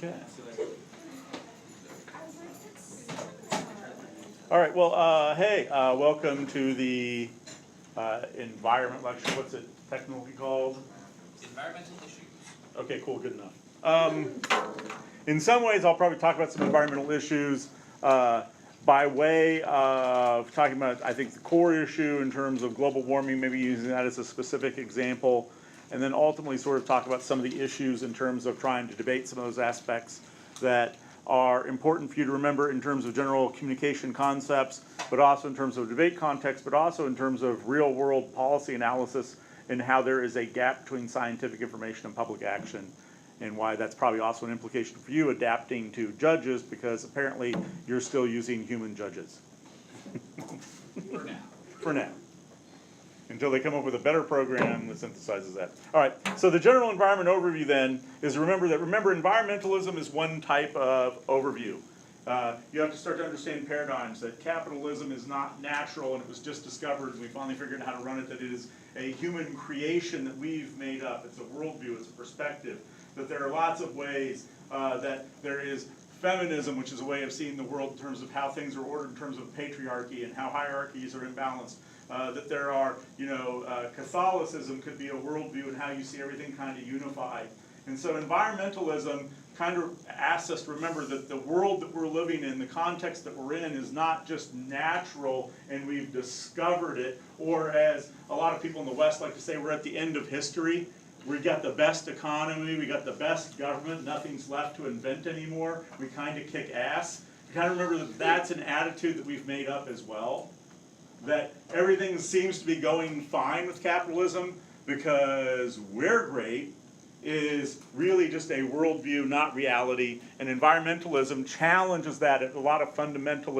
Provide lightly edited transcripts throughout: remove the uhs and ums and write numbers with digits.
Okay. All right, well, hey, welcome to the environment lecture. What's it technically called? Environmental issues. Okay, cool, good enough. In some ways, I'll probably talk about some environmental issues by way of talking about, I think, the core issue in terms of global warming, maybe using that as a specific example, and then ultimately sort of talk about some of the issues in terms of trying to debate some of those aspects that are important for you to remember in terms of general communication concepts, but also in terms of debate context, but also in terms of real-world policy analysis and how there is a gap between scientific information and public action, and why that's probably also an implication for you adapting to judges, because apparently you're still using human judges. For now. For now. Until they come up with a better program that synthesizes that. All right, so the general environment overview then is remember environmentalism is one type of overview. You have to start to understand paradigms that capitalism is not natural and it was just discovered and we finally figured out how to run it, that it is a human creation that we've made up. It's a worldview, it's a perspective. That there are lots of ways that there is feminism, which is a way of seeing the world in terms of how things are ordered in terms of patriarchy and how hierarchies are imbalanced. That there are, Catholicism could be a worldview and how you see everything kind of unified. And so environmentalism kind of asks us to remember that the world that we're living in, the context that we're in, is not just natural and we've discovered it, or as a lot of people in the West like to say, we're at the end of history. We got the best economy, we got the best government, nothing's left to invent anymore. We kind of kick ass. You kind of remember that that's an attitude that we've made up as well. That everything seems to be going fine with capitalism because we're great is really just a worldview, not reality. And environmentalism challenges that in a lot of fundamental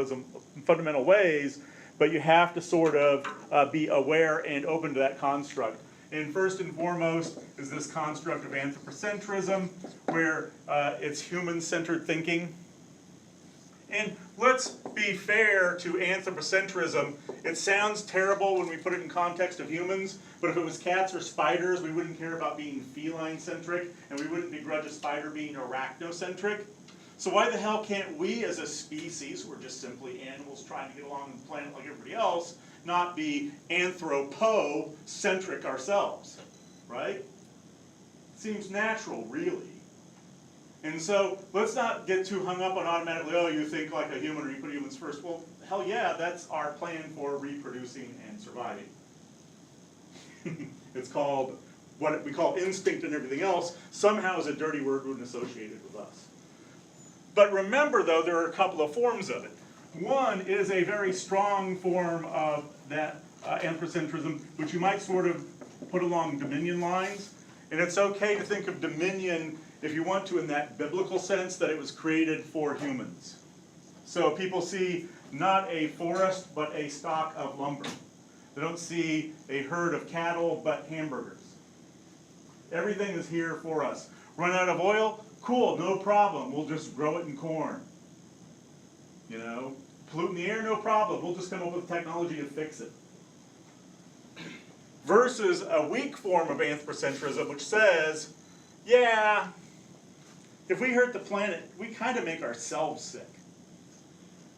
ways, but you have to sort of be aware and open to that construct. And first and foremost is this construct of anthropocentrism, where it's human-centered thinking. And let's be fair to anthropocentrism. It sounds terrible when we put it in context of humans, but if it was cats or spiders, we wouldn't care about being feline-centric, and we wouldn't begrudge a spider being arachnocentric. So why the hell can't we as a species, we're just simply animals trying to get along on the planet like everybody else, not be anthropocentric ourselves, right? Seems natural, really. And so let's not get too hung up on automatically, oh, you think like a human or you put humans first. Well, hell yeah, that's our plan for reproducing and surviving. It's called, what we call instinct and everything else, somehow is a dirty word when associated with us. But remember, though, there are a couple of forms of it. One is a very strong form of that anthropocentrism, which you might sort of put along dominion lines. And it's okay to think of dominion, if you want to, in that biblical sense, that it was created for humans. So people see not a forest, but a stock of lumber. They don't see a herd of cattle, but hamburgers. Everything is here for us. Run out of oil? Cool, no problem. We'll just grow it in corn. Polluting the air? No problem. We'll just come up with technology to fix it. Versus a weak form of anthropocentrism, which says, yeah, if we hurt the planet, we kind of make ourselves sick.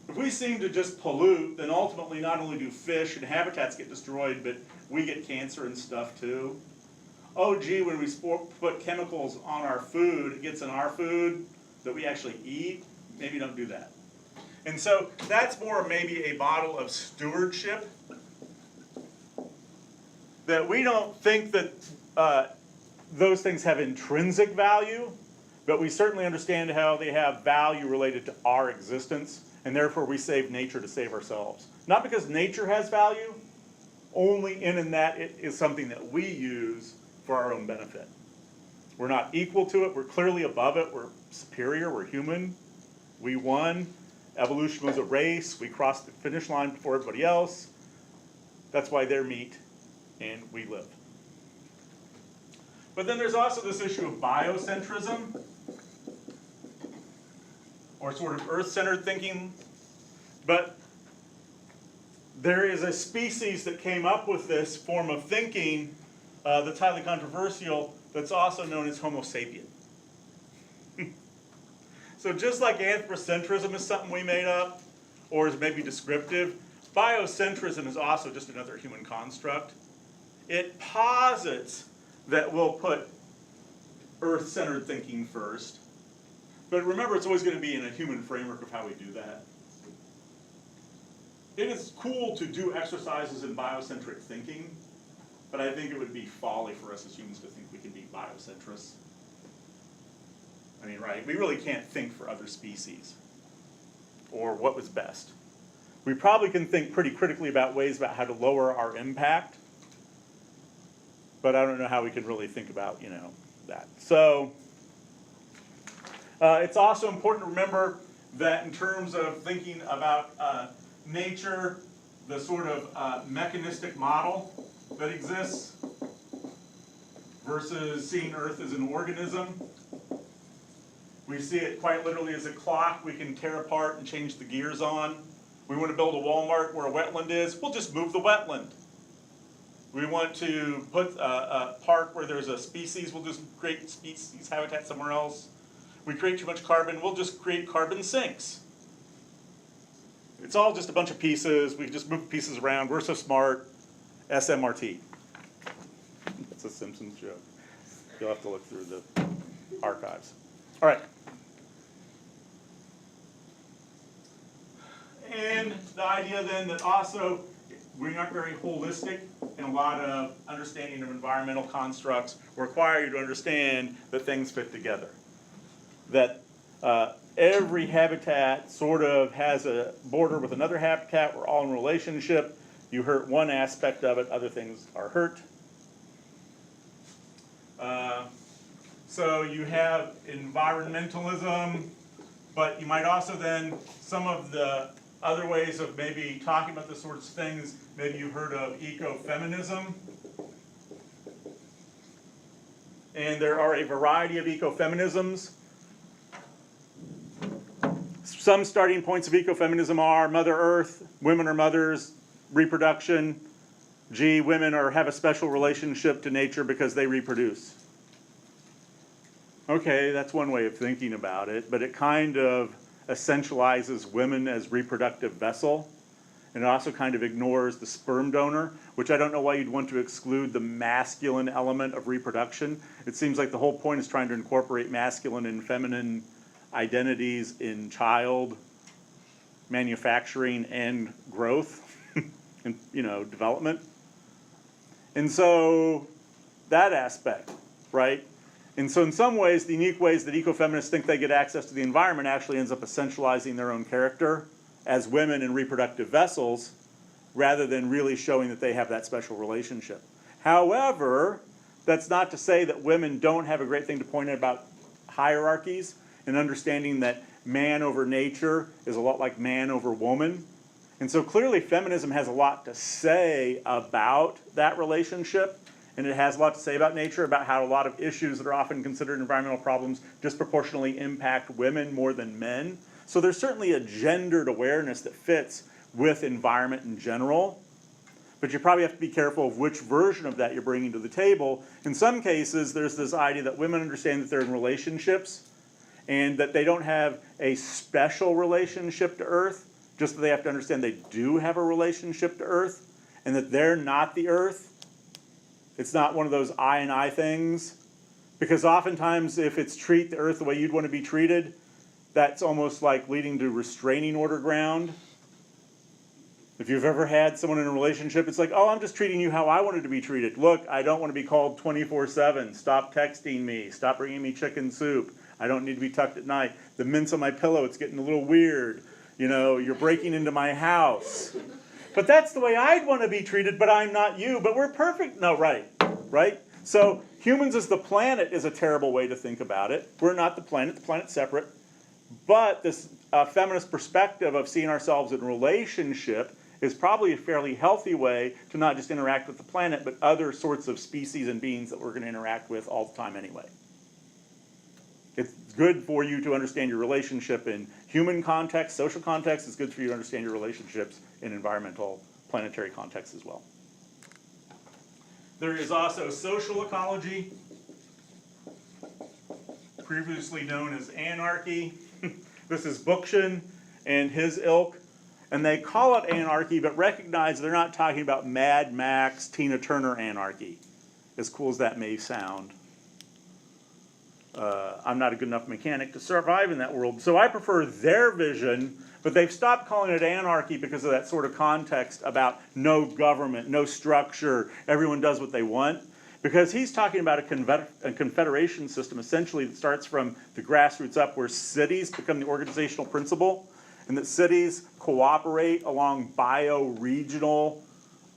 If we seem to just pollute, then ultimately not only do fish and habitats get destroyed, but we get cancer and stuff too. Oh gee, when we put chemicals on our food, it gets in our food that we actually eat. Maybe don't do that. And so that's more maybe a model of stewardship. That we don't think that those things have intrinsic value, but we certainly understand how they have value related to our existence, and therefore we save nature to save ourselves. Not because nature has value, only in that it is something that we use for our own benefit. We're not equal to it, we're clearly above it, we're superior, we're human, we won. Evolution was a race, we crossed the finish line before everybody else. That's why they're meat and we live. But then there's also this issue of biocentrism, or sort of earth-centered thinking. But there is a species that came up with this form of thinking that's highly controversial, that's also known as Homo sapien. So just like anthropocentrism is something we made up, or is maybe descriptive, biocentrism is also just another human construct. It posits that we'll put Earth-centered thinking first, but remember it's always going to be in a human framework of how we do that. It is cool to do exercises in biocentric thinking, but I think it would be folly for us as humans to think we can be biocentrists. I mean, right, we really can't think for other species or what was best. We probably can think pretty critically about ways about how to lower our impact, but I don't know how we can really think about, that. So it's also important to remember that in terms of thinking about nature, the sort of mechanistic model that exists versus seeing Earth as an organism. We see it quite literally as a clock we can tear apart and change the gears on. We want to build a Walmart where a wetland is, we'll just move the wetland. We want to put a park where there's a species, we'll just create species habitat somewhere else. We create too much carbon, we'll just create carbon sinks. It's all just a bunch of pieces, we just move pieces around, we're so smart, SMRT. That's a Simpsons joke. You'll have to look through the archives. All right. And the idea then that also we aren't very holistic in a lot of understanding of environmental constructs require you to understand that things fit together. That every habitat sort of has a border with another habitat, we're all in relationship. You hurt one aspect of it, other things are hurt. So you have environmentalism, but you might also then, some of the other ways of maybe talking about the sorts of things, maybe you've heard of ecofeminism. And there are a variety of ecofeminisms. Some starting points of ecofeminism are Mother Earth, women are mothers, reproduction, women have a special relationship to nature because they reproduce. Okay, that's one way of thinking about it, but it kind of essentializes women as reproductive vessel, and it also kind of ignores the sperm donor, which I don't know why you'd want to exclude the masculine element of reproduction. It seems like the whole point is trying to incorporate masculine and feminine identities in child manufacturing and growth and development. And so that aspect, right? And so in some ways, the unique ways that ecofeminists think they get access to the environment actually ends up essentializing their own character as women and reproductive vessels, rather than really showing that they have that special relationship. However, that's not to say that women don't have a great thing to point out about hierarchies and understanding that man over nature is a lot like man over woman. And so clearly feminism has a lot to say about that relationship. And it has a lot to say about nature, about how a lot of issues that are often considered environmental problems disproportionately impact women more than men. So there's certainly a gendered awareness that fits with environment in general. But you probably have to be careful of which version of that you're bringing to the table. In some cases, there's this idea that women understand that they're in relationships and that they don't have a special relationship to Earth, just that they have to understand they do have a relationship to Earth and that they're not the Earth. It's not one of those I and I things, because oftentimes if it's treat the Earth the way you'd want to be treated, that's almost like leading to restraining order ground. If you've ever had someone in a relationship, it's like, oh, I'm just treating you how I wanted to be treated. Look, I don't want to be called 24/7. Stop texting me. Stop bringing me chicken soup. I don't need to be tucked at night. The mints on my pillow, it's getting a little weird. You're breaking into my house. But that's the way I'd want to be treated, but I'm not you, but we're perfect. No, right? So humans as the planet is a terrible way to think about it. We're not the planet's separate. But this feminist perspective of seeing ourselves in relationship is probably a fairly healthy way to not just interact with the planet, but other sorts of species and beings that we're going to interact with all the time anyway. It's good for you to understand your relationship in human context, social context. It's good for you to understand your relationships in environmental, planetary context as well. There is also social ecology, previously known as anarchy. This is Bookchin and his ilk. And they call it anarchy, but recognize they're not talking about Mad Max, Tina Turner anarchy, as cool as that may sound. I'm not a good enough mechanic to survive in that world. So I prefer their vision, but they've stopped calling it anarchy because of that sort of context about no government, no structure, everyone does what they want. Because he's talking about a confederation system essentially that starts from the grassroots up, where cities become the organizational principle, and that cities cooperate along bioregional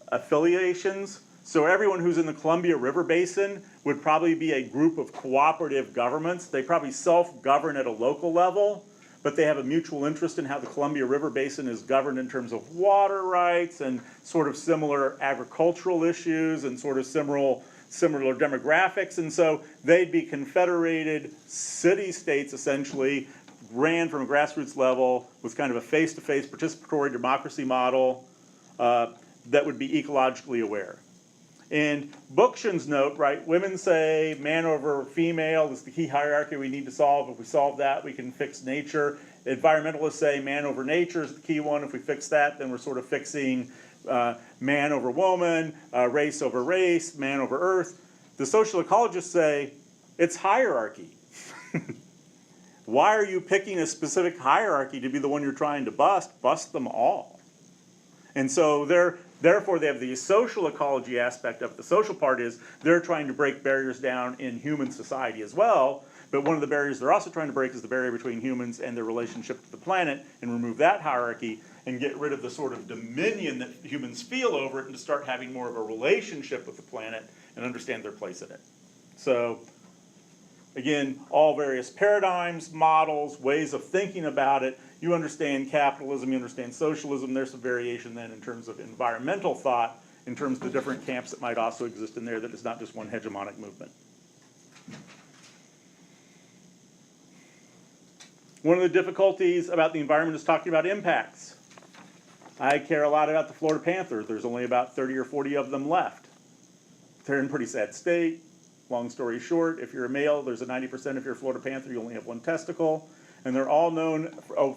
affiliations. So everyone who's in the Columbia River Basin would probably be a group of cooperative governments. They probably self-govern at a local level, but they have a mutual interest in how the Columbia River Basin is governed in terms of water rights and sort of similar agricultural issues and sort of similar demographics. And so they'd be confederated city-states, essentially, ran from a grassroots level with kind of a face-to-face participatory democracy model that would be ecologically aware. And Bookchin's note, right, women say man over female is the key hierarchy we need to solve. If we solve that, we can fix nature. Environmentalists say man over nature is the key one. If we fix that, then we're sort of fixing man over woman, race over race, man over earth. The social ecologists say it's hierarchy. Why are you picking a specific hierarchy to be the one you're trying to bust? Bust them all. And so therefore they have the social ecology aspect of it. The social part is they're trying to break barriers down in human society as well. But one of the barriers they're also trying to break is the barrier between humans and their relationship to the planet, and remove that hierarchy and get rid of the sort of dominion that humans feel over it, and to start having more of a relationship with the planet and understand their place in it. So again, all various paradigms, models, ways of thinking about it. You understand capitalism, you understand socialism. There's some variation then in terms of environmental thought, in terms of the different camps that might also exist in there, that is not just one hegemonic movement. One of the difficulties about the environment is talking about impacts. I care a lot about the Florida panther. There's only about 30 or 40 of them left. They're in a pretty sad state. Long story short, if you're a male, there's a 90% if you're a Florida panther, you only have one testicle. And they're all known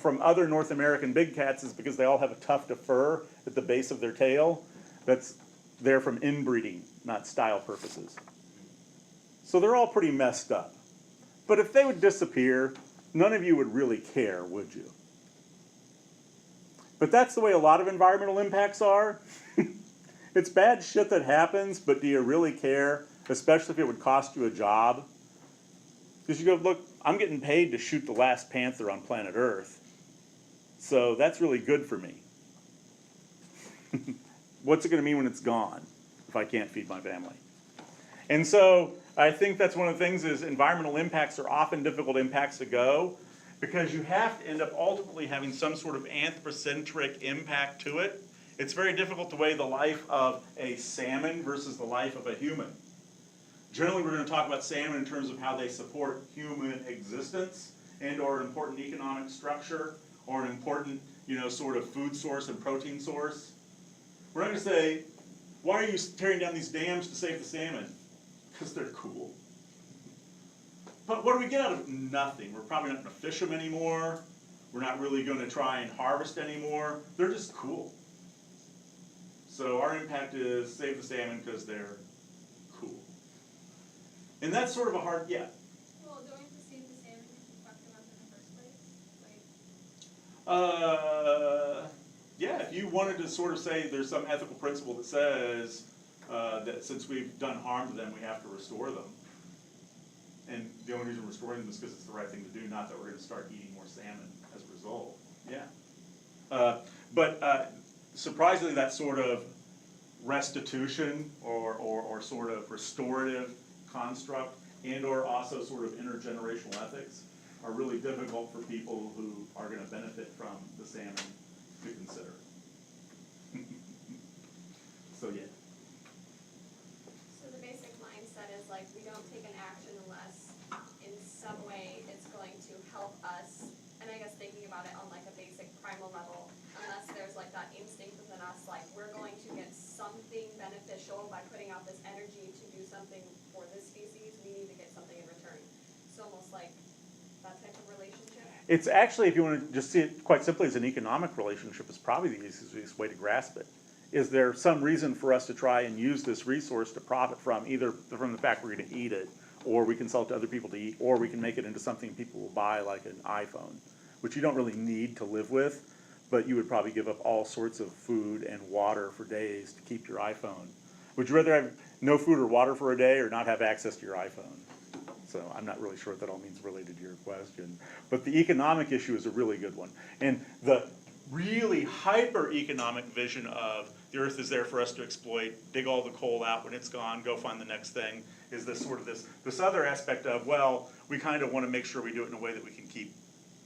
from other North American big cats is because they all have a tuft of fur at the base of their tail. That's there from inbreeding, not style purposes. So they're all pretty messed up. But if they would disappear, none of you would really care, would you? But that's the way a lot of environmental impacts are. It's bad shit that happens, but do you really care? Especially if it would cost you a job. Because you go, look, I'm getting paid to shoot the last panther on planet Earth. So that's really good for me. What's it going to mean when it's gone if I can't feed my family? And so I think that's one of the things is environmental impacts are often difficult impacts to go, because you have to end up ultimately having some sort of anthropocentric impact to it. It's very difficult to weigh the life of a salmon versus the life of a human. Generally, we're going to talk about salmon in terms of how they support human existence and or an important economic structure or an important, sort of food source and protein source. We're not going to say, why are you tearing down these dams to save the salmon? Because they're cool. But what do we get out of it? Nothing. We're probably not going to fish them anymore. We're not really going to try and harvest anymore. They're just cool. So our impact is save the salmon because they're cool. And that's sort of a hard, yeah. Well, don't we have to save the salmon because we fucked them up in the first place? Yeah, if you wanted to sort of say there's some ethical principle that says that since we've done harm to them, we have to restore them. And the only reason we're restoring them is because it's the right thing to do, not that we're going to start eating more salmon as a result. Yeah. But surprisingly, that sort of restitution or sort of restorative construct and or also sort of intergenerational ethics are really difficult for people who are going to benefit from the salmon to consider. So yeah. So the basic mindset is like we don't take an action unless in some way it's going to help us, and I guess thinking about it on like a basic primal level, unless there's like that instinct within us, like we're going to get something beneficial by putting out this energy to do something for this species, we need to get something in return. It's almost like that type of relationship. It's actually, if you want to just see it quite simply as an economic relationship, is probably the easiest way to grasp it. Is there some reason for us to try and use this resource to profit from, either from the fact we're going to eat it, or we can sell it to other people to eat, or we can make it into something people will buy, like an iPhone, which you don't really need to live with, but you would probably give up all sorts of food and water for days to keep your iPhone. Would you rather have no food or water for a day, or not have access to your iPhone? So I'm not really sure what that all means related to your question. But the economic issue is a really good one. And the really hyper-economic vision of the earth is there for us to exploit, dig all the coal out, when it's gone, go find the next thing, is this sort of this other aspect of, well, we kind of want to make sure we do it in a way that we can keep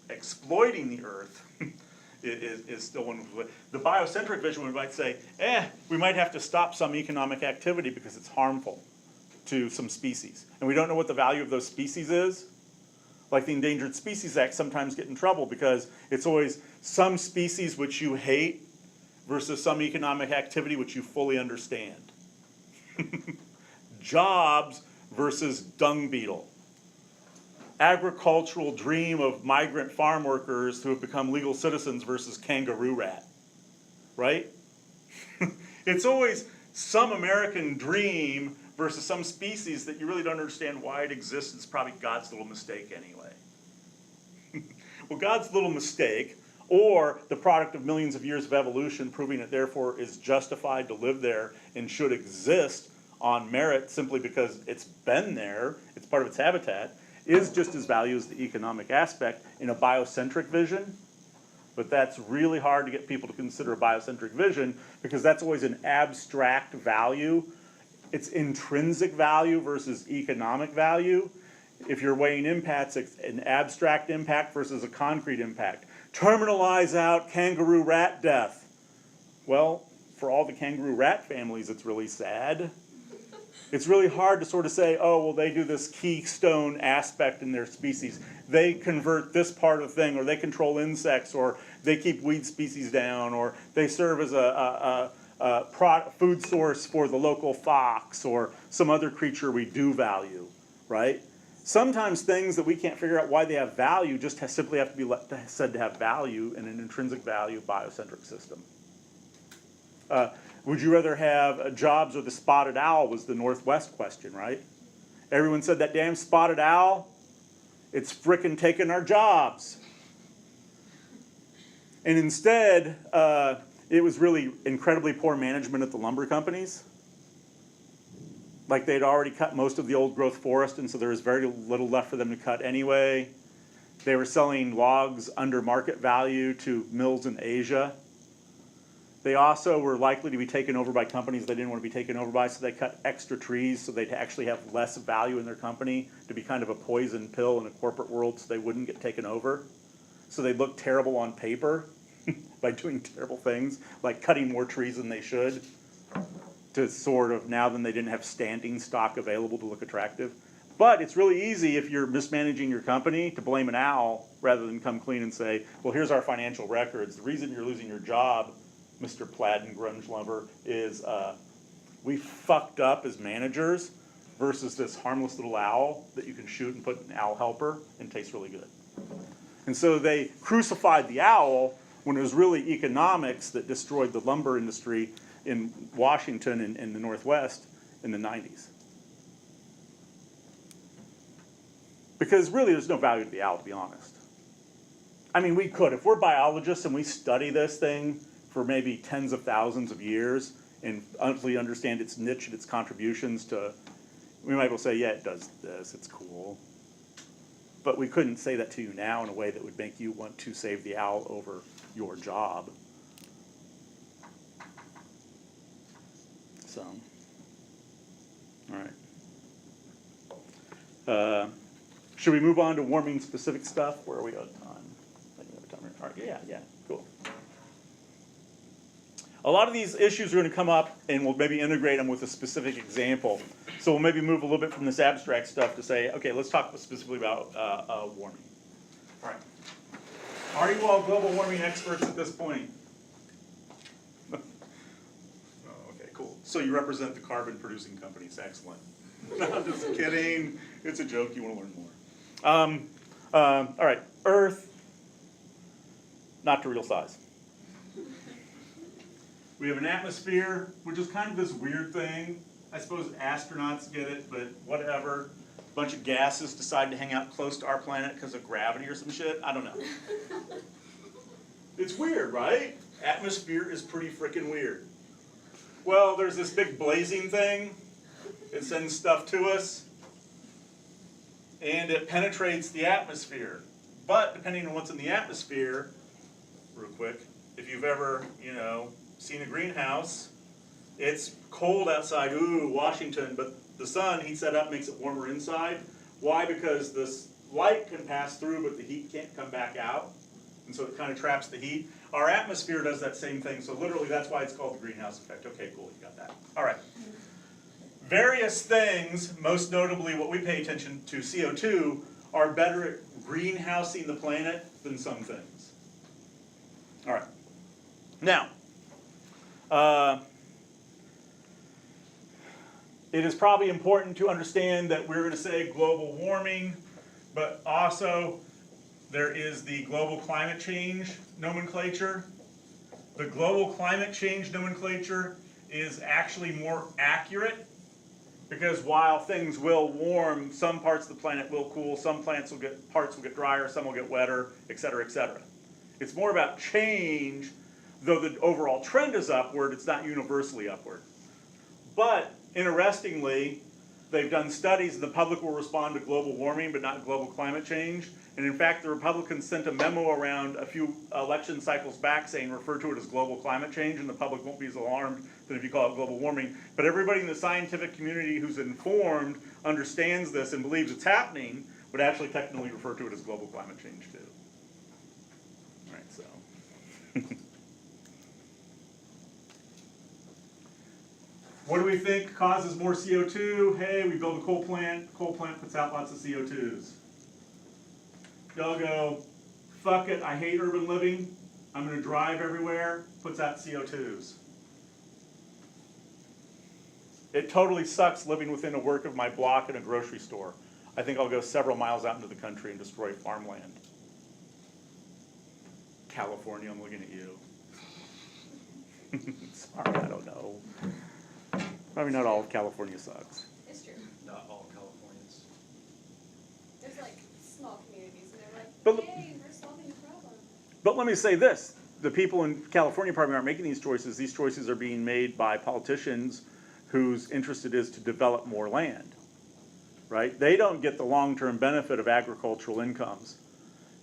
exploiting the earth. is still one. The biocentric vision, we might say, we might have to stop some economic activity because it's harmful to some species. And we don't know what the value of those species is. Like the Endangered Species Act sometimes get in trouble because it's always some species which you hate versus some economic activity which you fully understand. Jobs versus dung beetle. Agricultural dream of migrant farm workers who have become legal citizens versus kangaroo rat, right? It's always some American dream versus some species that you really don't understand why it exists. It's probably God's little mistake anyway. Well, God's little mistake, or the product of millions of years of evolution, proving it therefore is justified to live there and should exist on merit simply because it's been there, it's part of its habitat, is just as valuable as the economic aspect in a biocentric vision. But that's really hard to get people to consider a biocentric vision because that's always an abstract value. It's intrinsic value versus economic value. If you're weighing impacts, it's an abstract impact versus a concrete impact. Terminalize out kangaroo rat death. Well, for all the kangaroo rat families, it's really sad. It's really hard to sort of say, oh, well, they do this keystone aspect in their species. They convert this part of the thing, or they control insects, or they keep weed species down, or they serve as a food source for the local fox, or some other creature we do value, right? Sometimes things that we can't figure out why they have value just simply have to be said to have value in an intrinsic value biocentric system. Would you rather have jobs or the spotted owl was the Northwest question, right? Everyone said that damn spotted owl, it's frickin' taking our jobs. And instead, it was really incredibly poor management at the lumber companies. Like they'd already cut most of the old growth forest, and so there was very little left for them to cut anyway. They were selling logs under market value to mills in Asia. They also were likely to be taken over by companies they didn't want to be taken over by, so they cut extra trees so they'd actually have less value in their company to be kind of a poison pill in a corporate world so they wouldn't get taken over. So they'd look terrible on paper by doing terrible things, like cutting more trees than they should, to sort of, now then they didn't have standing stock available to look attractive. But it's really easy if you're mismanaging your company to blame an owl rather than come clean and say, well, here's our financial records. The reason you're losing your job, Mr. Plaid and Grunge Lumber, is we fucked up as managers versus this harmless little owl that you can shoot and put in owl helper and tastes really good. And so they crucified the owl when it was really economics that destroyed the lumber industry in Washington and in the Northwest in the 90s. Because really there's no value to the owl, to be honest. I mean, we could. If we're biologists and we study this thing for maybe tens of thousands of years and utterly understand its niche and its contributions to, we might well say, yeah, it does this, it's cool. But we couldn't say that to you now in a way that would make you want to save the owl over your job. So, all right. Should we move on to warming specific stuff? Where are we on time? I think we have a timer. All right, yeah, cool. A lot of these issues are going to come up, and we'll maybe integrate them with a specific example. So we'll maybe move a little bit from this abstract stuff to say, okay, let's talk specifically about warming. All right. Are you all global warming experts at this point? Oh, okay, cool. So you represent the carbon-producing companies. Excellent. No, I'm just kidding. It's a joke. You want to learn more. All right. Earth, not to real size. We have an atmosphere, which is kind of this weird thing. I suppose astronauts get it, but whatever. A bunch of gases decide to hang out close to our planet because of gravity or some shit. I don't know. It's weird, right? Atmosphere is pretty freaking weird. Well, there's this big blazing thing. It sends stuff to us. And it penetrates the atmosphere. But depending on what's in the atmosphere, real quick, if you've ever, seen a greenhouse, it's cold outside, ooh, Washington, but the sun heats that up, makes it warmer inside. Why? Because this light can pass through, but the heat can't come back out. And so it kind of traps the heat. Our atmosphere does that same thing, so literally that's why it's called the greenhouse effect. Okay, cool, you got that. All right. Various things, most notably what we pay attention to, CO2, are better at greenhousing the planet than some things. All right. Now, it is probably important to understand that we're going to say global warming, but also there is the global climate change nomenclature. The global climate change nomenclature is actually more accurate because while things will warm, some parts of the planet will cool, some parts will get drier, some will get wetter, et cetera, et cetera. It's more about change, though the overall trend is upward, it's not universally upward. But interestingly, they've done studies and the public will respond to global warming but not global climate change. And in fact, the Republicans sent a memo around a few election cycles back saying refer to it as global climate change, and the public won't be as alarmed than if you call it global warming. But everybody in the scientific community who's informed understands this and believes it's happening, would actually technically refer to it as global climate change too. All right, so. What do we think causes more CO2? Hey, we build a coal plant puts out lots of CO2s. Y'all go, fuck it, I hate urban living, I'm going to drive everywhere, puts out CO2s. It totally sucks living within a work of my block in a grocery store. I think I'll go several miles out into the country and destroy farmland. California, I'm looking at you. Sorry, I don't know. Probably not all of California sucks. It's true. Not all Californians. There's like small communities and they're like, But- hey, we're solving the problem. But let me say this, the people in California probably aren't making these choices. These choices are being made by politicians whose interest it is to develop more land, right? They don't get the long-term benefit of agricultural incomes.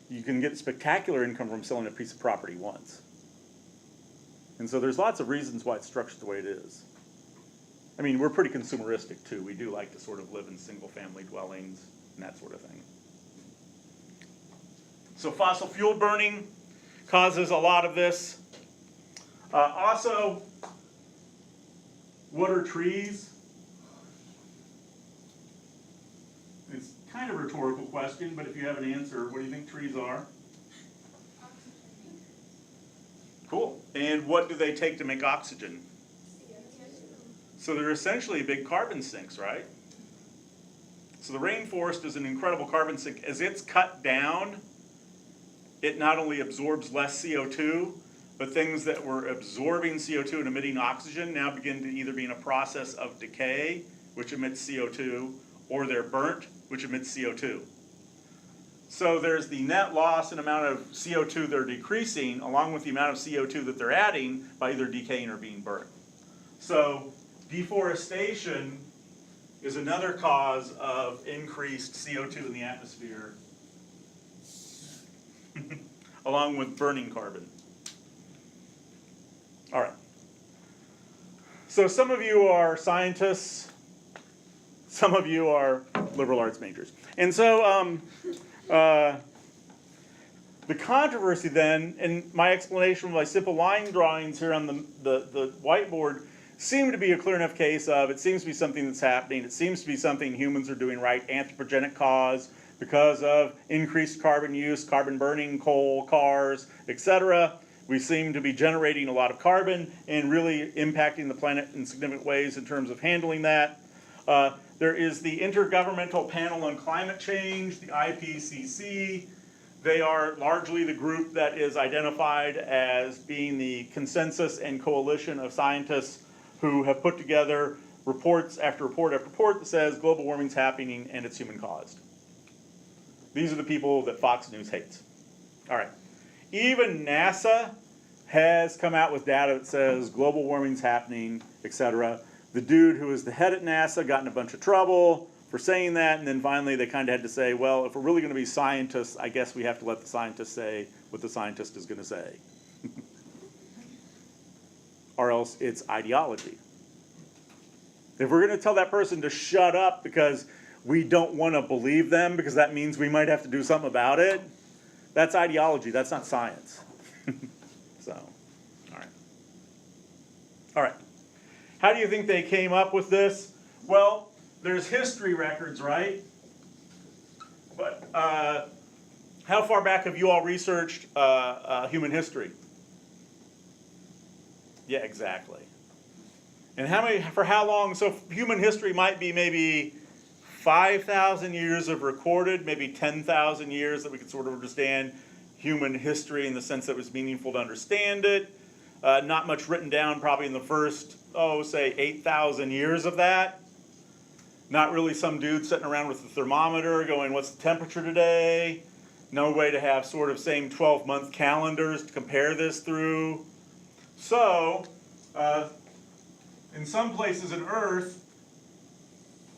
You can get spectacular income from selling a piece of property once. And so there's lots of reasons why it's structured the way it is. I mean, we're pretty consumeristic too. We do like to sort of live in single-family dwellings and that sort of thing. So fossil fuel burning causes a lot of this. Also, what are trees? It's kind of a rhetorical question, but if you have an answer, what do you think trees are? Cool. And what do they take to make oxygen? So they're essentially big carbon sinks, right? So the rainforest is an incredible carbon sink. As it's cut down, it not only absorbs less CO2, but things that were absorbing CO2 and emitting oxygen now begin to either be in a process of decay, which emits CO2, or they're burnt, which emits CO2. So there's the net loss in amount of CO2 they're decreasing, along with the amount of CO2 that they're adding by either decaying or being burnt. So deforestation is another cause of increased CO2 in the atmosphere, along with burning carbon. All right. So some of you are scientists, some of you are liberal arts majors. And so the controversy then, and my explanation with my simple line drawings here on the whiteboard, seem to be a clear enough case of it seems to be something that's happening. It seems to be something humans are doing right, anthropogenic cause, because of increased carbon use, carbon burning, coal, cars, etc. We seem to be generating a lot of carbon and really impacting the planet in significant ways in terms of handling that. There is the Intergovernmental Panel on Climate Change, the IPCC. They are largely the group that is identified as being the consensus and coalition of scientists who have put together reports after report after report that says global warming's happening and it's human caused. These are the people that Fox News hates. All right. Even NASA has come out with data that says global warming's happening, etc. The dude who was the head at NASA got in a bunch of trouble for saying that, and then finally they kind of had to say, well, if we're really going to be scientists, I guess we have to let the scientist say what the scientist is going to say. Or else it's ideology. If we're going to tell that person to shut up because we don't want to believe them because that means we might have to do something about it, that's ideology, that's not science. So, all right. All right. How do you think they came up with this? Well, there's history records, right? But how far back have you all researched human history? Yeah, exactly. And for how long? So human history might be maybe 5,000 years of recorded, maybe 10,000 years that we could sort of understand human history in the sense that it was meaningful to understand it. Not much written down probably in the first, say 8,000 years of that. Not really some dude sitting around with a thermometer going, what's the temperature today? No way to have sort of same 12-month calendars to compare this through. So, in some places in Earth,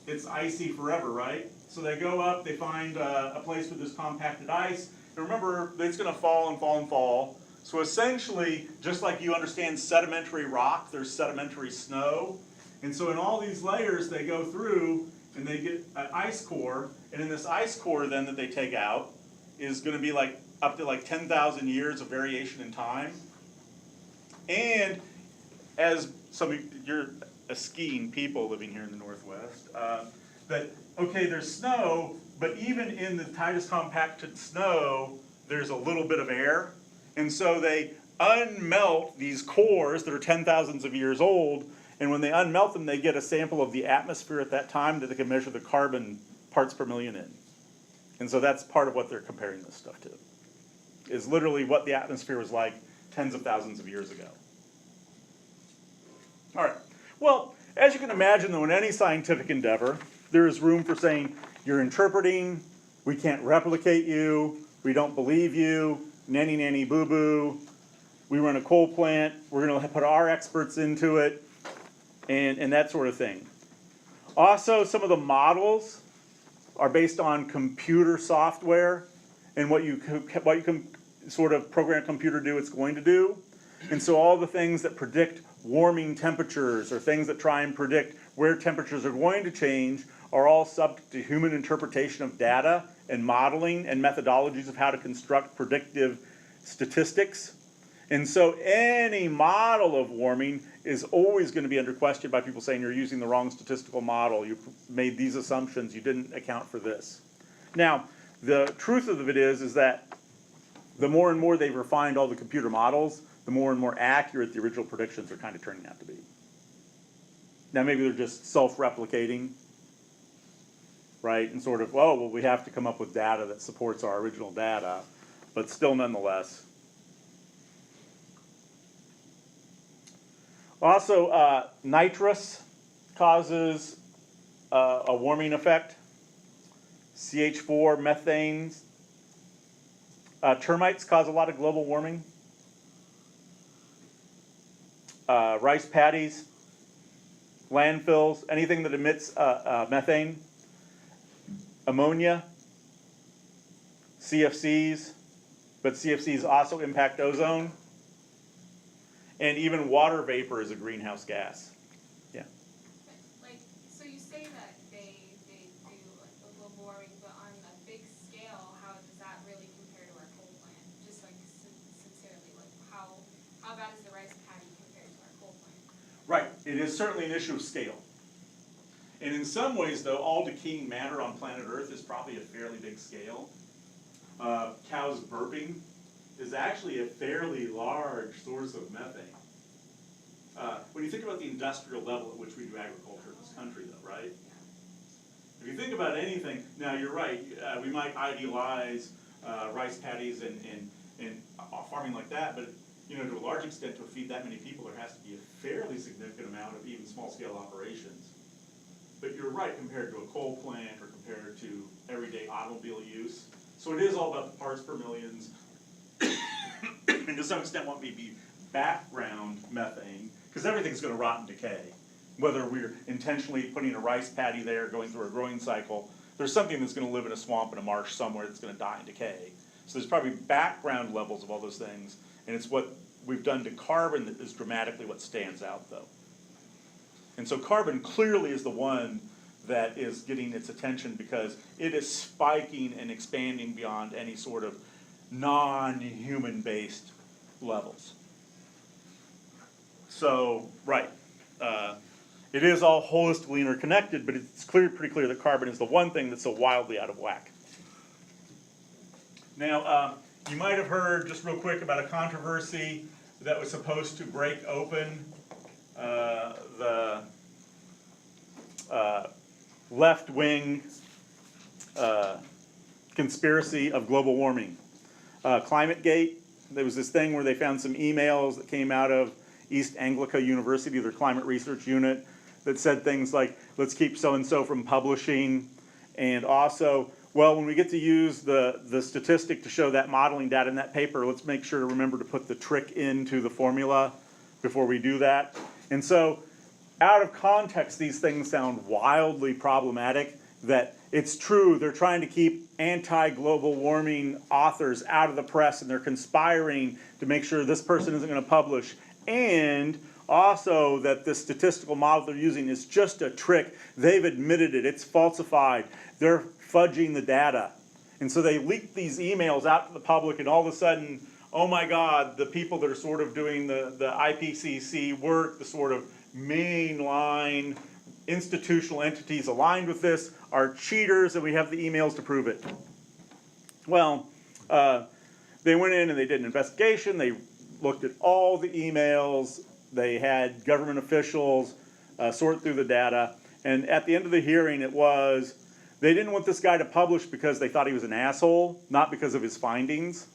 it's icy forever, right? So they go up, they find a place with this compacted ice. And remember, it's going to fall and fall and fall. So essentially, just like you understand sedimentary rock, there's sedimentary snow. And so in all these layers, they go through and they get an ice core. And in this ice core then that they take out is going to be like up to like 10,000 years of variation in time. And as you're a skiing people living here in the Northwest, that, okay, there's snow, but even in the tightest compacted snow, there's a little bit of air. And so they unmelt these cores that are 10,000s of years old, and when they unmelt them, they get a sample of the atmosphere at that time that they can measure the carbon parts per million in. And so that's part of what they're comparing this stuff to, is literally what the atmosphere was like tens of thousands of years ago. All right. Well, as you can imagine, though, in any scientific endeavor, there is room for saying, you're interpreting, we can't replicate you, we don't believe you, nanny nanny boo boo, we run a coal plant, we're going to put our experts into it, and that sort of thing. Also, some of the models are based on computer software and what you can sort of program a computer to do it's going to do. And so all the things that predict warming temperatures or things that try and predict where temperatures are going to change are all subject to human interpretation of data and modeling and methodologies of how to construct predictive statistics. And so any model of warming is always going to be under question by people saying you're using the wrong statistical model, you made these assumptions, you didn't account for this. Now, the truth of it is that the more and more they've refined all the computer models, the more and more accurate the original predictions are kind of turning out to be. Now maybe they're just self-replicating, right? And sort of, well, we have to come up with data that supports our original data, but still nonetheless. Also, nitrous causes a warming effect. CH4, methane. Termites cause a lot of global warming. Rice paddies, landfills, anything that emits methane, ammonia, CFCs, but CFCs also impact ozone, and even water vapor is a greenhouse gas. Yeah. Like, so you say that they do like the global warming, but on a big scale, how does that really compare to our coal plant? Just like sincerely, like how bad is the rice paddy compared to our coal plant? Right. It is certainly an issue of scale. And in some ways, though, all decaying matter on planet Earth is probably a fairly big scale. Cows burping is actually a fairly large source of methane. When you think about the industrial level at which we do agriculture in this country, though, right? If you think about anything, now you're right, we might idealize rice paddies and farming like that, but to a large extent, to feed that many people, there has to be a fairly significant amount of even small-scale operations. But you're right, compared to a coal plant or compared to everyday automobile use. So it is all about the parts per millions, and to some extent what may be background methane, because everything's going to rot and decay. Whether we're intentionally putting a rice paddy there, going through a growing cycle, there's something that's going to live in a swamp in a marsh somewhere that's going to die and decay. So there's probably background levels of all those things, and it's what we've done to carbon that is dramatically what stands out, though. And so carbon clearly is the one that is getting its attention because it is spiking and expanding beyond any sort of non-human based levels. So, right, it is all holistically interconnected, but it's pretty clear that carbon is the one thing that's so wildly out of whack. Now, you might have heard, just real quick, about a controversy that was supposed to break open the left-wing conspiracy of global warming. ClimateGate, there was this thing where they found some emails that came out of East Anglica University, their climate research unit, that said things like, let's keep so-and-so from publishing, and also, well, when we get to use the statistic to show that modeling data in that paper, let's make sure to remember to put the trick into the formula before we do that. And so, out of context, these things sound wildly problematic, that it's true, they're trying to keep anti-global warming authors out of the press, and they're conspiring to make sure this person isn't going to publish, and also that the statistical model they're using is just a trick. They've admitted it, it's falsified, they're fudging the data. And so they leaked these emails out to the public, and all of a sudden, oh my God, the people that are sort of doing the IPCC work, the sort of mainline institutional entities aligned with this are cheaters, and we have the emails to prove it. Well, they went in and they did an investigation. They looked at all the emails. They had government officials sort through the data. And at the end of the hearing, it was, they didn't want this guy to publish because they thought he was an asshole, not because of his findings.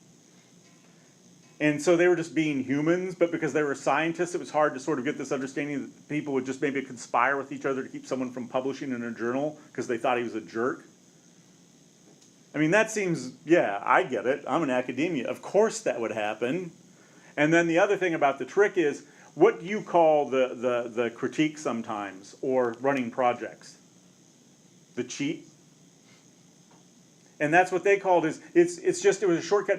And so they were just being humans, but because they were scientists, it was hard to sort of get this understanding that people would just maybe conspire with each other to keep someone from publishing in a journal because they thought he was a jerk. I mean, that seems, yeah, I get it. I'm in academia. Of course that would happen. And then the other thing about the trick is, what do you call the critique sometimes, or running projects? The cheat? And that's what they called it. It was a shortcut.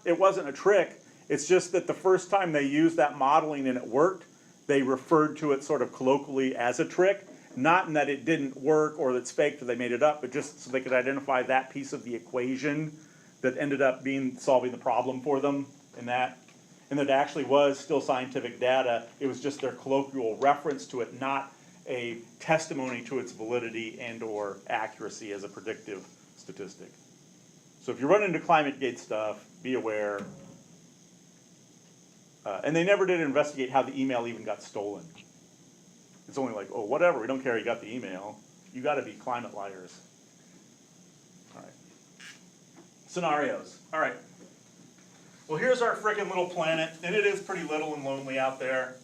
It wasn't a trick. It's just that the first time they used that modeling and it worked, they referred to it sort of colloquially as a trick. Not in that it didn't work or that it's fake, or they made it up, but just so they could identify that piece of the equation that ended up solving the problem for them in that. And that actually was still scientific data. It was just their colloquial reference to it, not a testimony to its validity and or accuracy as a predictive statistic. So if you run into ClimateGate stuff, be aware. And they never did investigate how the email even got stolen. It's only like, oh, whatever, we don't care you got the email. You got to be climate liars. All right. Scenarios. All right. Well, here's our frickin' little planet, and it is pretty little and lonely out there.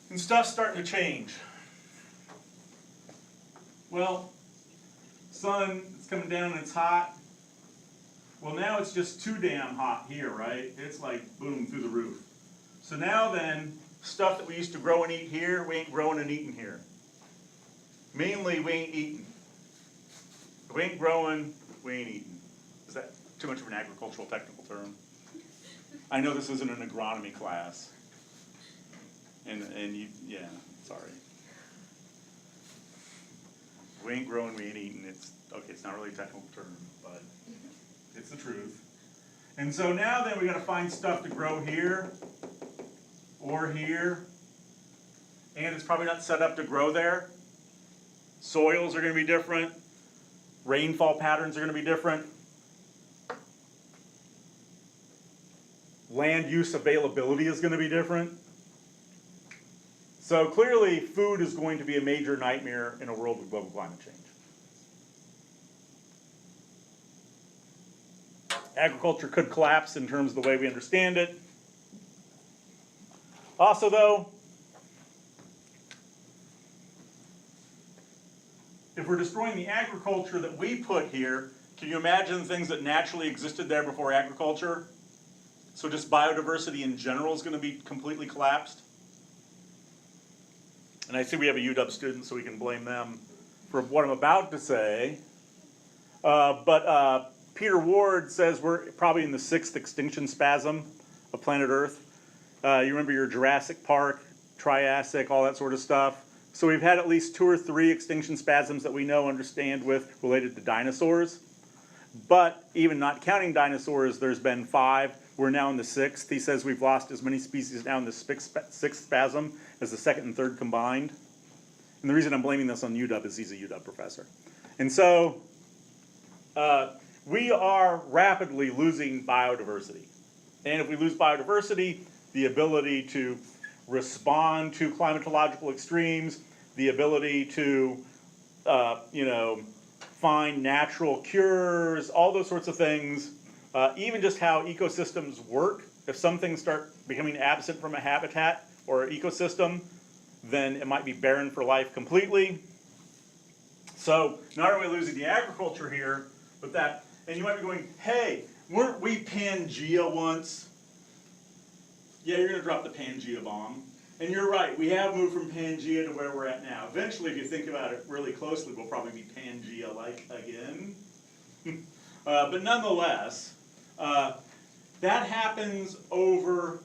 And stuff's starting to change. Well, sun is coming down and it's hot. Well, now it's just too damn hot here, right? It's like, boom, through the roof. So now then, stuff that we used to grow and eat here, we ain't growing and eating here. Mainly, we ain't eating. If we ain't growing, we ain't eating. Is that too much of an agricultural technical term? I know this isn't an agronomy class. And you, yeah, sorry. We ain't growing, we ain't eating. It's not really a technical term, but it's the truth. And so now then we got to find stuff to grow here or here. And it's probably not set up to grow there. Soils are going to be different. Rainfall patterns are going to be different. Land use availability is going to be different. So clearly food is going to be a major nightmare in a world with global climate change. Agriculture could collapse in terms of the way we understand it. Also, though, if we're destroying the agriculture that we put here, can you imagine things that naturally existed there before agriculture? So just biodiversity in general is going to be completely collapsed. And I see we have a UW student, so we can blame them for what I'm about to say. But Peter Ward says we're probably in the 6th extinction spasm of planet Earth. You remember your Jurassic Park, Triassic, all that sort of stuff. So we've had at least 2 or 3 extinction spasms that we know, understand with, related to dinosaurs. But even not counting dinosaurs, there's been 5. We're now in the 6th. He says we've lost as many species now in the 6th spasm as the 2nd and 3rd combined. And the reason I'm blaming this on UW is he's a UW professor. And so we are rapidly losing biodiversity. And if we lose biodiversity, the ability to respond to climatological extremes, the ability to, find natural cures, all those sorts of things, even just how ecosystems work. If some things start becoming absent from a habitat or ecosystem, then it might be barren for life completely. So not only are we losing the agriculture here, but that, and you might be going, hey, weren't we Pangea once? Yeah, you're gonna drop the Pangea bomb. And you're right, we have moved from Pangea to where we're at now. Eventually, if you think about it really closely, we'll probably be Pangea-like again. But nonetheless, that happens over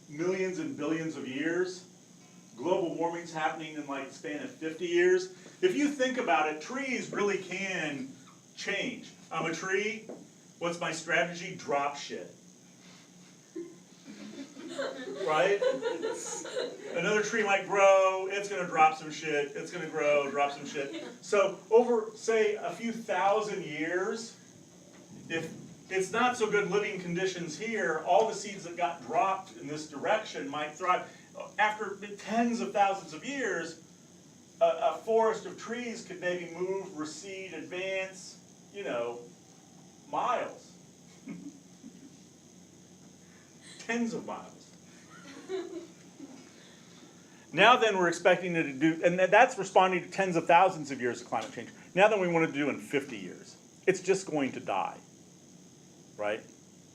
millions and billions of years. Global warming's happening in like the span of 50 years. If you think about it, trees really can change. I'm a tree, what's my strategy? Drop shit. Right? Another tree might grow, it's going to drop some shit, it's going to grow, drop some shit. So over, say, a few thousand years, if it's not so good living conditions here, all the seeds that got dropped in this direction might thrive. After tens of thousands of years, a forest of trees could maybe move, recede, advance, miles. Tens of miles. Now then we're expecting it to do, and that's responding to tens of thousands of years of climate change. Now then we want it to do in 50 years. It's just going to die, right?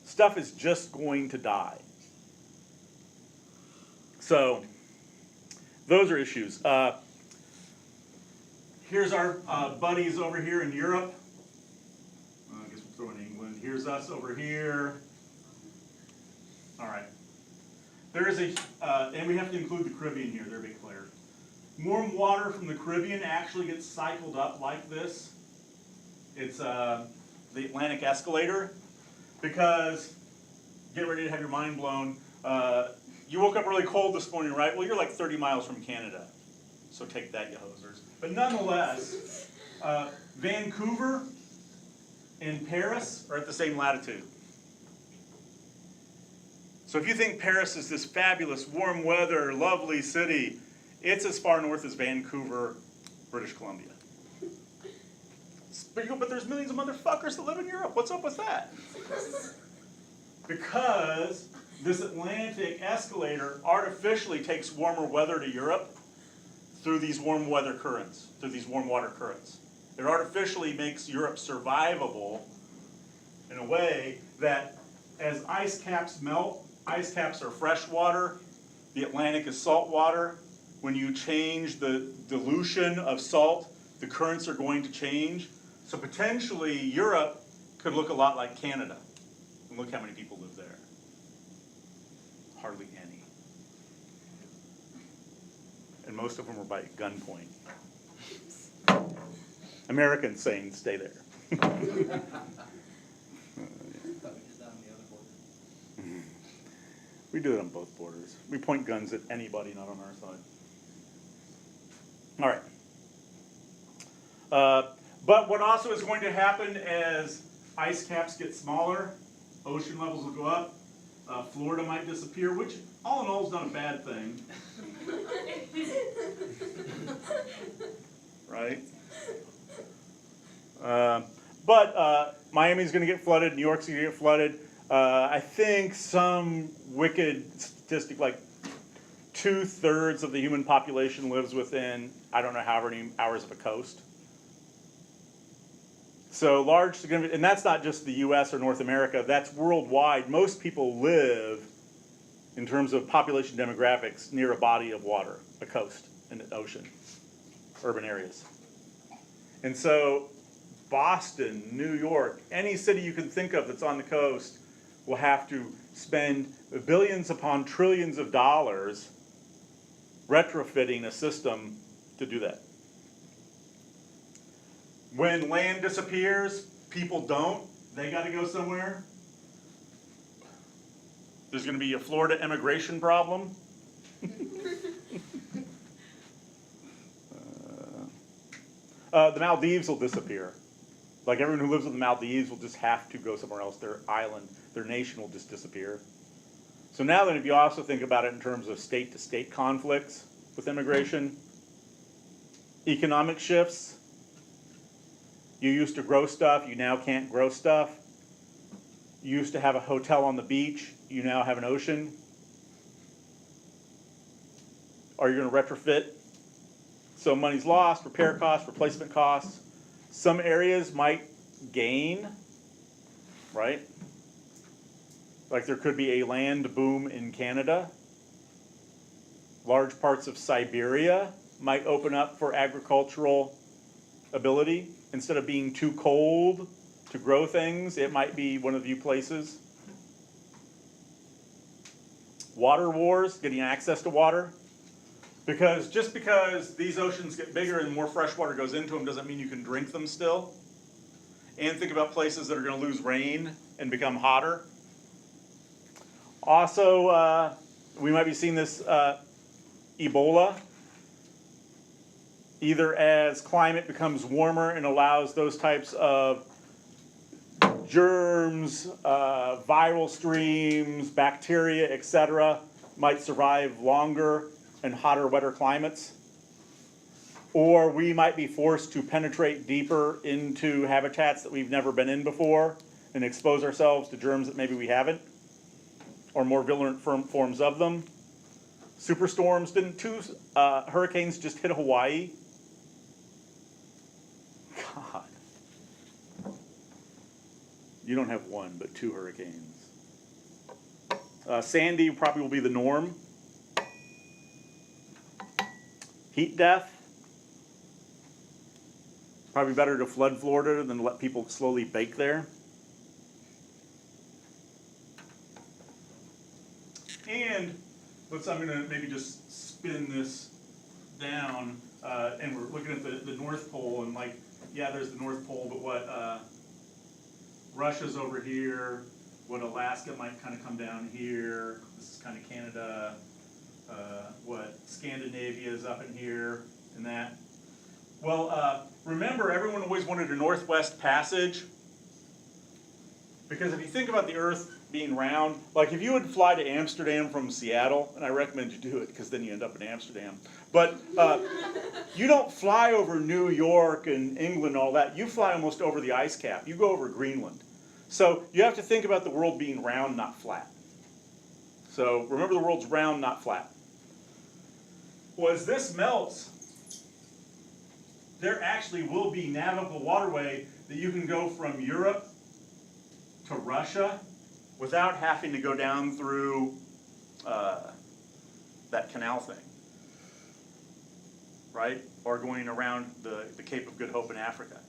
Stuff is just going to die. So those are issues. Here's our buddies over here in Europe. I guess we'll throw in England. Here's us over here. All right. There is and we have to include the Caribbean here, they're a big player. Warm water from the Caribbean actually gets cycled up like this. It's the Atlantic escalator, because, get ready to have your mind blown, you woke up really cold this morning, right? Well, you're like 30 miles from Canada, so take that, you hosers. But nonetheless, Vancouver and Paris are at the same latitude. So if you think Paris is this fabulous, warm weather, lovely city, it's as far north as Vancouver, British Columbia. But there's millions of motherfuckers that live in Europe. What's up with that? Because this Atlantic escalator artificially takes warmer weather to Europe through these warm weather currents, through these warm water currents. It artificially makes Europe survivable in a way that as ice caps melt, ice caps are fresh water, the Atlantic is salt water. When you change the dilution of salt, the currents are going to change. So potentially Europe could look a lot like Canada. And look how many people live there. Hardly any. And most of them are by gunpoint. Americans saying, stay there. We do it on both borders. We point guns at anybody not on our side. All right. But what also is going to happen as ice caps get smaller, ocean levels will go up, Florida might disappear, which all in all is not a bad thing. Right? But Miami's going to get flooded, New York's going to get flooded. I think some wicked statistic, like 2/3 of the human population lives within, I don't know how many hours of a coast. So large, significant, and that's not just the US or North America, that's worldwide. Most people live, in terms of population demographics, near a body of water, a coast, an ocean, urban areas. And so Boston, New York, any city you can think of that's on the coast will have to spend billions upon trillions of dollars retrofitting a system to do that. When land disappears, people don't, they gotta go somewhere. There's gonna be a Florida immigration problem. The Maldives will disappear. Like everyone who lives in the Maldives will just have to go somewhere else. Their island, their nation will just disappear. So now then, if you also think about it in terms of state-to-state conflicts with immigration, economic shifts, you used to grow stuff, you now can't grow stuff. You used to have a hotel on the beach, you now have an ocean. Are you going to retrofit? So money's lost, repair costs, replacement costs. Some areas might gain, right? Like there could be a land boom in Canada. Large parts of Siberia might open up for agricultural ability. Instead of being too cold to grow things, it might be one of the few places. Water wars, getting access to water. Because just because these oceans get bigger and more fresh water goes into them doesn't mean you can drink them still. And think about places that are going to lose rain and become hotter. Also, we might be seeing this Ebola, either as climate becomes warmer and allows those types of germs, viral streams, bacteria, etc., might survive longer in hotter, wetter climates. Or we might be forced to penetrate deeper into habitats that we've never been in before and expose ourselves to germs that maybe we haven't, or more virulent forms of them. Superstorms, didn't 2 hurricanes just hit Hawaii? God. You don't have 1, but 2 hurricanes. Sandy probably will be the norm. Heat death. Probably better to flood Florida than let people slowly bake there. And I'm gonna maybe just spin this down, and we're looking at the North Pole, and like, yeah, there's the North Pole, but what Russia's over here, what Alaska might kind of come down here, this is kind of Canada, what Scandinavia is up in here, and that. Well, remember, everyone always wanted a Northwest Passage, because if you think about the Earth being round, like if you would fly to Amsterdam from Seattle, and I recommend you do it because then you end up in Amsterdam, but you don't fly over New York and England and all that, you fly almost over the ice cap, you go over Greenland. So you have to think about the world being round, not flat. So remember, the world's round, not flat. Well, as this melts, there actually will be navigable waterway that you can go from Europe to Russia without having to go down through that canal thing, right? Or going around the Cape of Good Hope in Africa.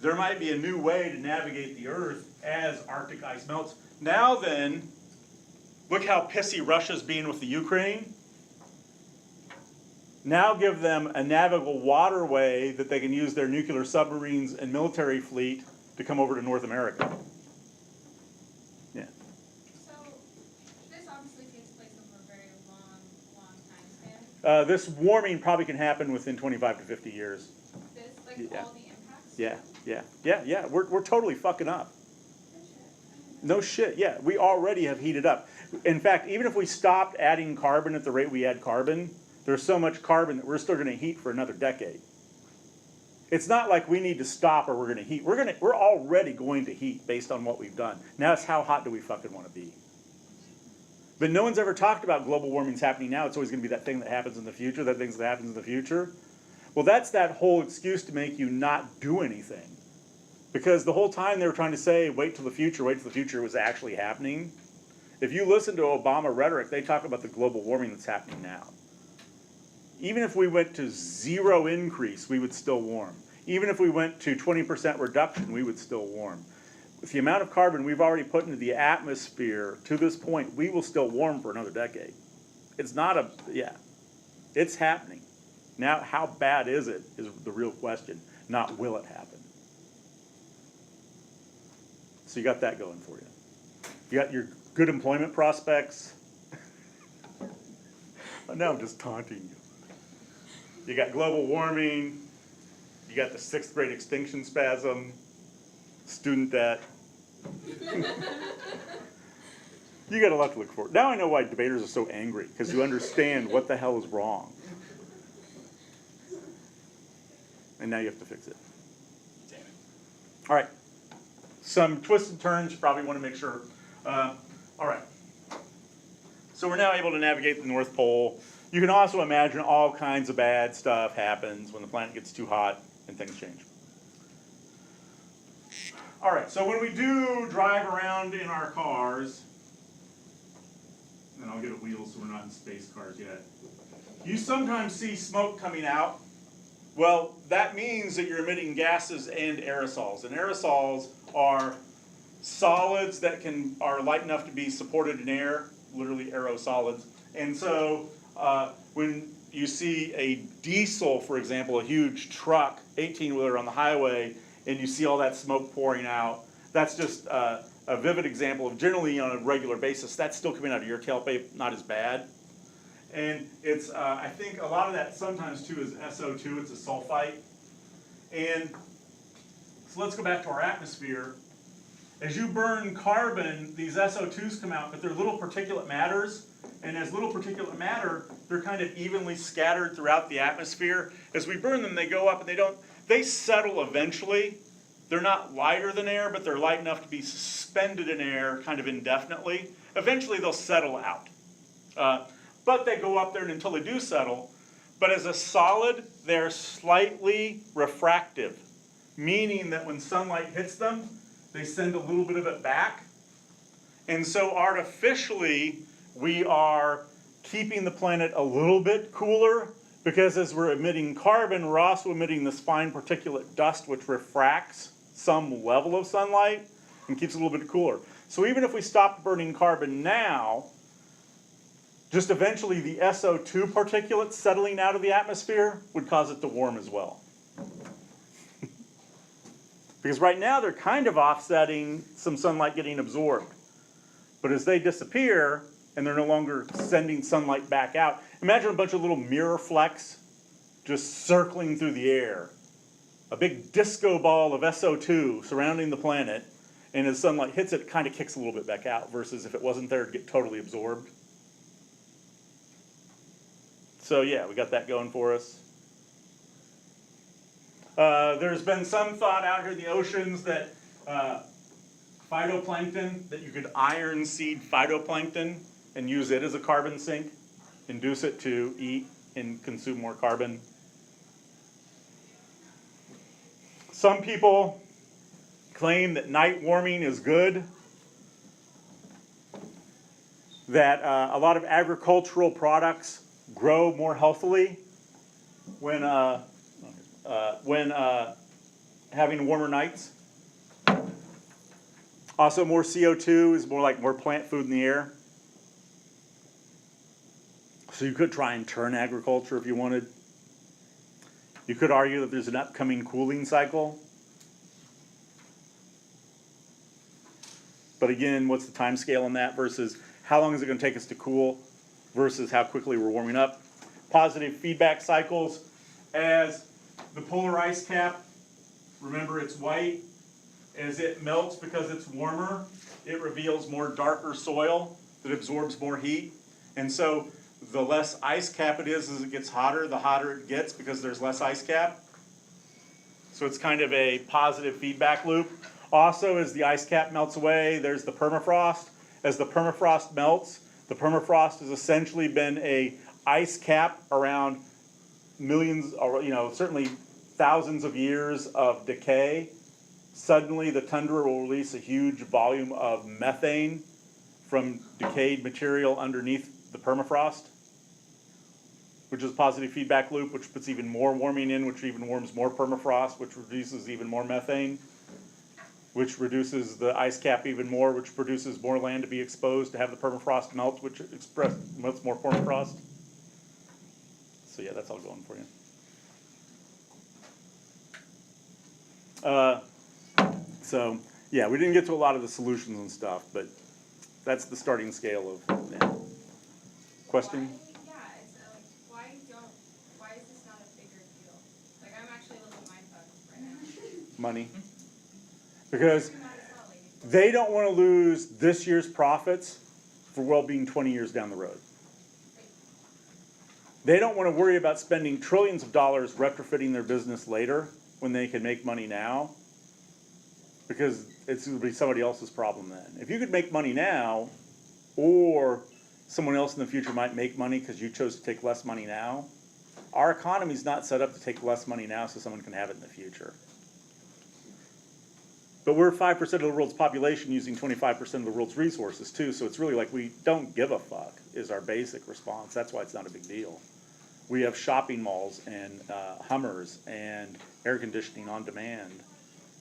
There might be a new way to navigate the Earth as Arctic ice melts. Now then, look how pissy Russia's being with the Ukraine. Now give them a navigable waterway that they can use their nuclear submarines and military fleet to come over to North America. Yeah. So this obviously takes place over a very long time span. This warming probably can happen within 25 to 50 years. This, like Yeah. all the impacts? Yeah. We're totally fucking up. No shit, yeah. We already have heated up. In fact, even if we stopped adding carbon at the rate we add carbon, there's so much carbon that we're still going to heat for another decade. It's not like we need to stop or we're gonna heat. We're already going to heat based on what we've done. Now it's how hot do we fucking wanna be? But no one's ever talked about global warming's happening now. It's always gonna be that thing that happens in the future, that thing that happens in the future. Well, that's that whole excuse to make you not do anything. Because the whole time they were trying to say, wait till the future was actually happening. If you listen to Obama rhetoric, they talk about the global warming that's happening now. Even if we went to 0 increase, we would still warm. Even if we went to 20% reduction, we would still warm. With the amount of carbon we've already put into the atmosphere to this point, we will still warm for another decade. It's not a, yeah, it's happening. Now, how bad is it is the real question, not will it happen. So you got that going for you. You got your good employment prospects. Now I'm just taunting you. You got global warming. You got the 6th grade extinction spasm, student debt. You got a lot to look for. Now I know why debaters are so angry, because you understand what the hell is wrong. And now you have to fix it. Damn it. All right. Some twists and turns you probably want to make sure. All right. So we're now able to navigate the North Pole. You can also imagine all kinds of bad stuff happens when the planet gets too hot and things change. All right, so when we do drive around in our cars, and I'll get a wheel so we're not in space cars yet, you sometimes see smoke coming out. Well, that means that you're emitting gases and aerosols. And aerosols are solids that are light enough to be supported in air, literally aerosolids. And so when you see a diesel, for example, a huge truck, 18-wheeler on the highway, and you see all that smoke pouring out, that's just a vivid example of generally on a regular basis, that's still coming out of your tailpipe, not as bad. And it's, I think a lot of that sometimes too is SO2, it's a sulfite. And so let's go back to our atmosphere. As you burn carbon, these SO2s come out, but they're little particulate matters. And as little particulate matter, they're kind of evenly scattered throughout the atmosphere. As we burn them, they go up and they settle eventually. They're not lighter than air, but they're light enough to be suspended in air kind of indefinitely. Eventually they'll settle out. But they go up there until they do settle. But as a solid, they're slightly refractive, meaning that when sunlight hits them, they send a little bit of it back. And so artificially, we are keeping the planet a little bit cooler, because as we're emitting carbon, we're also emitting this fine particulate dust which refracts some level of sunlight and keeps it a little bit cooler. So even if we stopped burning carbon now, just eventually the SO2 particulates settling out of the atmosphere would cause it to warm as well. Because right now they're kind of offsetting some sunlight getting absorbed. But as they disappear, and they're no longer sending sunlight back out, imagine a bunch of little mirror flecks just circling through the air. A big disco ball of SO2 surrounding the planet, and as sunlight hits it, it kind of kicks a little bit back out, versus if it wasn't there, it'd get totally absorbed. So yeah, we got that going for us. There's been some thought out here in the oceans that phytoplankton, that you could iron seed phytoplankton and use it as a carbon sink, induce it to eat and consume more carbon. Some people claim that night warming is good, that a lot of agricultural products grow more healthily when having warmer nights. Also, more CO2 is more plant food in the air. So you could try and turn agriculture if you wanted. You could argue that there's an upcoming cooling cycle. But again, what's the time scale on that versus how long is it going to take us to cool versus how quickly we're warming up? Positive feedback cycles. As the polar ice cap, remember it's white, as it melts because it's warmer, it reveals more darker soil that absorbs more heat. And so the less ice cap it is as it gets hotter, the hotter it gets because there's less ice cap. So it's kind of a positive feedback loop. Also, as the ice cap melts away, there's the permafrost. As the permafrost melts, the permafrost has essentially been a ice cap around millions, or certainly thousands of years of decay. Suddenly, the tundra will release a huge volume of methane from decayed material underneath the permafrost, which is a positive feedback loop, which puts even more warming in, which even warms more permafrost, which reduces even more methane, which reduces the ice cap even more, which produces more land to be exposed to have the permafrost melt, which melts more permafrost. So yeah, that's all going for you. So yeah, we didn't get to a lot of the solutions and stuff, but that's the starting scale of question. Why is this not a bigger deal? Like, I'm actually looking my thumbs right now. Money. Because they don't want to lose this year's profits for well-being 20 years down the road. They don't want to worry about spending trillions of dollars retrofitting their business later when they can make money now, because it's going to be somebody else's problem then. If you could make money now, or someone else in the future might make money because you chose to take less money now, our economy's not set up to take less money now so someone can have it in the future. But we're 5% of the world's population using 25% of the world's resources too, so it's really like we don't give a fuck is our basic response. That's why it's not a big deal. We have shopping malls and Hummers and air conditioning on demand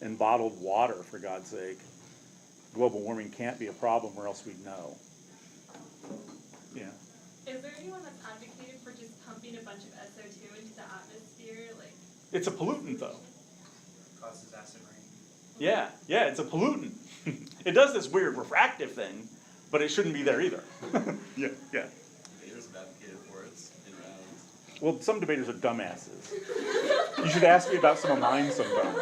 and bottled water, for God's sake. Global warming can't be a problem, or else we'd know. Yeah. Is there anyone that's advocated for just pumping a bunch of SO2 into the atmosphere? Like, It's a pollutant, though. Causes acid rain. Yeah, it's a pollutant. It does this weird refractive thing, but it shouldn't be there either. Yeah. Debaters have advocated for it in rounds. Well, some debaters are dumbasses. You should ask me about some of mine sometime.